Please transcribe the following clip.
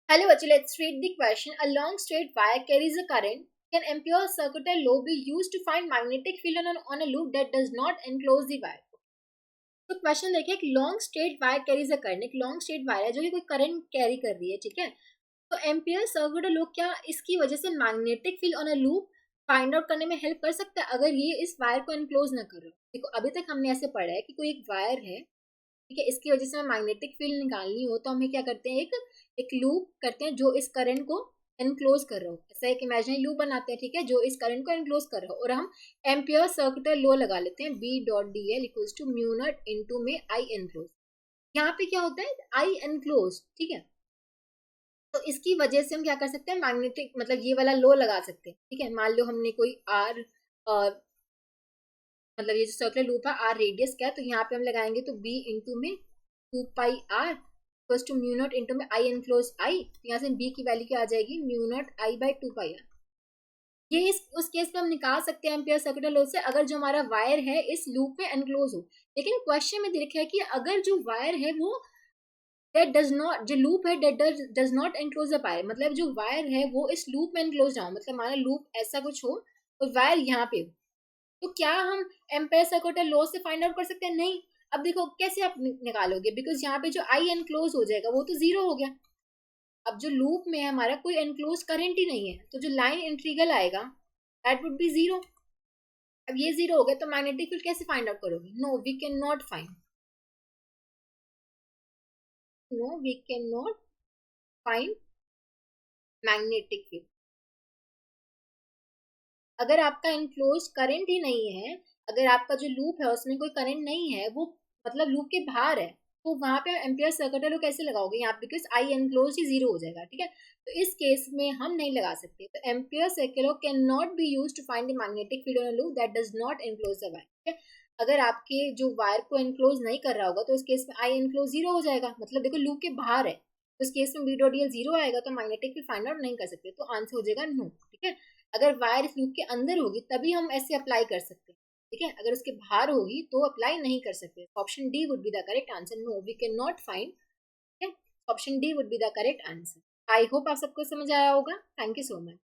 Hello, Vachal. Let's read the question. A long straight wire carries a current. Can ampere circular law be used to find magnetic field on a loop that does not enclose the wire? तो question देखिए, एक long straight wire carries a current, एक long straight wire है जो कि कोई current carry कर रही है, ठीक है। तो एम्पियर सर्कुलर लूप क्या इसकी वजह से magnetic field on a loop find out करने में हेल्प कर सकता है अगर ये इस वायर को एनक्लोज ना कर रहा हो। देखो अभी तक हमने ऐसे पढ़ा है कि कोई एक वायर है, ठीक है, इसकी वजह से हमें मैग्नेटिक फील्ड निकालनी हो तो हमें क्या करते हैं, एक लूप करते हैं जो इस करंट को एनक्लोज कर रहा हो। ऐसा एक इमेजिनरी लूप बनाते हैं, ठीक है, जो इस करंट को एनक्लोज कर रहा हो, और हम एम्पियर सर्कुलर लॉ लगा लेते हैं, B dot d l equals to mu not into में आई एनक्लोज। यहाँ पे क्या होता है, आई एनक्लोज, ठीक है। तो इसकी वजह से हम क्या कर सकते हैं, मैग्नेटिक मतलब ये वाला लो लगा सकते हैं, ठीक है। मान लो हमने कोई आर मतलब ये जो सर्कुलर लूप है आर रेडियस क्या है, तो यहाँ पे हम लगाएंगे तो बी इंटू में 2πr equals to mu not into में आई एनक्लोज आई। यहाँ से बी की वैल्यू क्या आ जाएगी, mu not I by 2πr। ये इस उस केस में हम निकाल सकते हैं एम्पियर सर्कुलर लॉ से अगर जो हमारा वायर है इस लूप में एनक्लोज हो। लेकिन क्वेश्चन में लिखा है कि अगर जो वायर है वो that does not, जो लूप है that does not enclose the wire, मतलब जो वायर है वो इस लूप में एनक्लोज ना हो, मतलब हमारा लूप ऐसा कुछ हो और वायर यहाँ पे हो, तो क्या हम एम्पेयर सर्कुलर लॉ से फाइंड आउट कर सकते हैं? नहीं। अब देखो कैसे आप निकालोगे, बिकॉज यहाँ पे जो आई एनक्लोज हो जाएगा वो तो जीरो हो गया। अब जो लूप में है हमारा कोई एनक्लोज करंट ही नहीं है, तो जो लाइन इंट्रीगल आएगा दैट वुड बी जीरो। अब ये जीरो हो गया तो मैग्नेटिक फील्ड कैसे फाइंड आउट करोगे? No we can not find magnetic field. अगर आपका इनक्लोज करंट ही नहीं है, अगर आपका जो लूप है उसमें कोई करंट नहीं है, वो मतलब लूप के बाहर है, तो वहां पे एम्पियर सर्कुलर लॉ कैसे लगाओगे यहाँ पे, because I enclose he zero हो जाएगा, ठीक है। तो इस केस में हम नहीं लगा सकते। तो ampere circular law can not be used to find the magnetic field on a loop that does not enclose the wire, ठीक है। अगर आपके जो वायर को एनक्लोज नहीं कर रहा होगा तो उस केस में आई एनक्लोज जीरो हो जाएगा, मतलब देखो लूप के बाहर है, तो उस केस में B dot d l zero आएगा, तो मैग्नेटिक फील्ड फाइंड आउट नहीं कर सकते, तो आंसर हो जाएगा नो, ठीक है। अगर वायर इस लूप के अंदर होगी तभी हम ऐसे अप्लाई कर सकते हैं, ठीक है। अगर उसके बाहर होगी तो अप्लाई नहीं कर सकते। Option D would be the correct answer, no we can not find, ठीक है। Option D would be the correct answer. I hope आप सबको समझ आया होगा। Thank you so much.